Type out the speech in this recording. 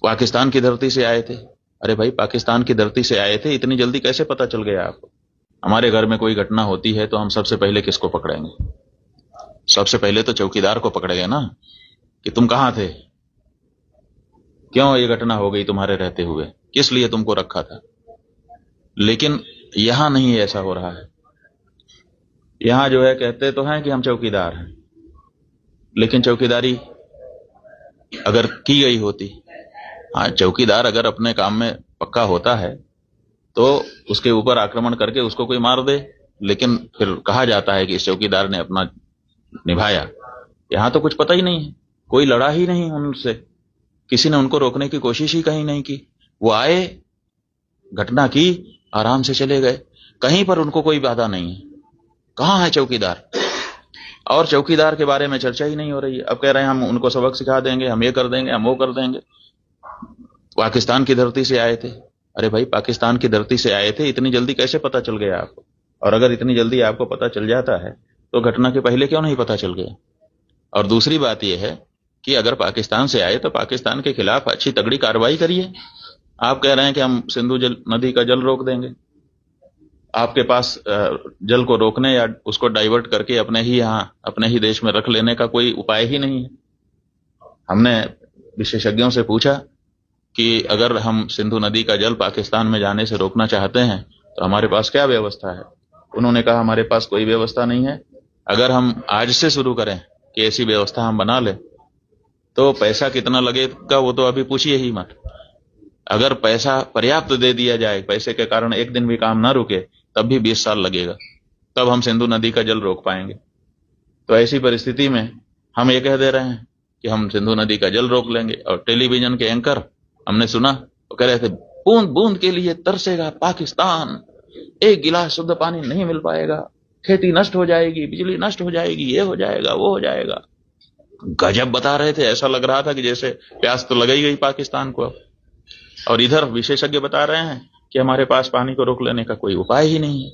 पाकिस्तान की धरती से आए थे। अरे भाई, पाकिस्तान की धरती से आए थे, इतनी जल्दी कैसे पता चल गया आपको? हमारे घर में कोई घटना होती है तो हम सबसे पहले किसको पकड़ेंगे? सबसे पहले तो चौकीदार को पकड़ेंगे ना, कि तुम कहां थे, क्यों ये घटना हो गई तुम्हारे रहते हुए, किस लिए तुमको रखा था। लेकिन यहां नहीं ऐसा हो रहा है। यहां जो है, कहते तो हैं कि हम चौकीदार हैं, लेकिन चौकीदारी अगर की गई होती, हाँ, चौकीदार अगर अपने काम में पक्का होता है तो उसके ऊपर आक्रमण करके उसको कोई मार दे, लेकिन फिर कहा जाता है कि इस चौकीदार ने अपना निभाया। यहां तो कुछ पता ही नहीं है, कोई लड़ा ही नहीं उनसे, किसी ने उनको रोकने की कोशिश ही कहीं नहीं की। वो आए, घटना की, आराम से चले गए, कहीं पर उनको कोई बाधा नहीं है। कहां है चौकीदार? और चौकीदार के बारे में चर्चा ही नहीं हो रही है। अब कह रहे हैं हम उनको सबक सिखा देंगे, हम ये कर देंगे, हम वो कर देंगे। पाकिस्तान की धरती से आए थे। अरे भाई, पाकिस्तान की धरती से आए थे, इतनी जल्दी कैसे पता चल गया आपको? और अगर इतनी जल्दी आपको पता चल जाता है तो घटना के पहले क्यों नहीं पता चल गया? और दूसरी बात यह है कि अगर पाकिस्तान से आए तो पाकिस्तान के खिलाफ अच्छी तगड़ी कार्रवाई करिए। आप कह रहे हैं कि हम सिंधु नदी का जल रोक देंगे। आपके पास जल को रोकने या उसको डाइवर्ट करके अपने ही यहाँ, अपने ही देश में रख लेने का कोई उपाय ही नहीं है। हमने विशेषज्ञों से पूछा कि अगर हम सिंधु नदी का जल पाकिस्तान में जाने से रोकना चाहते हैं तो हमारे पास क्या व्यवस्था है। उन्होंने कहा हमारे पास कोई व्यवस्था नहीं है। अगर हम आज से शुरू करें कि ऐसी व्यवस्था हम बना लें तो पैसा कितना लगेगा वो तो अभी पूछिए ही मत। अगर पैसा पर्याप्त दे दिया जाए, पैसे के कारण एक दिन भी काम ना रुके, तब भी 20 साल लगेगा, तब हम सिंधु नदी का जल रोक पाएंगे। तो ऐसी परिस्थिति में हम ये कह दे रहे हैं कि हम सिंधु नदी का जल रोक लेंगे। और टेलीविजन के एंकर हमने सुना, वो कह रहे थे बूंद बूंद के लिए तरसेगा पाकिस्तान, एक गिलास शुद्ध पानी नहीं मिल पाएगा, खेती नष्ट हो जाएगी, बिजली नष्ट हो जाएगी, ये हो जाएगा, वो हो जाएगा। गजब बता रहे थे, ऐसा लग रहा था कि जैसे प्यास तो लग ही गई पाकिस्तान को। और इधर विशेषज्ञ बता रहे हैं कि हमारे पास पानी को रोक लेने का कोई उपाय ही नहीं है।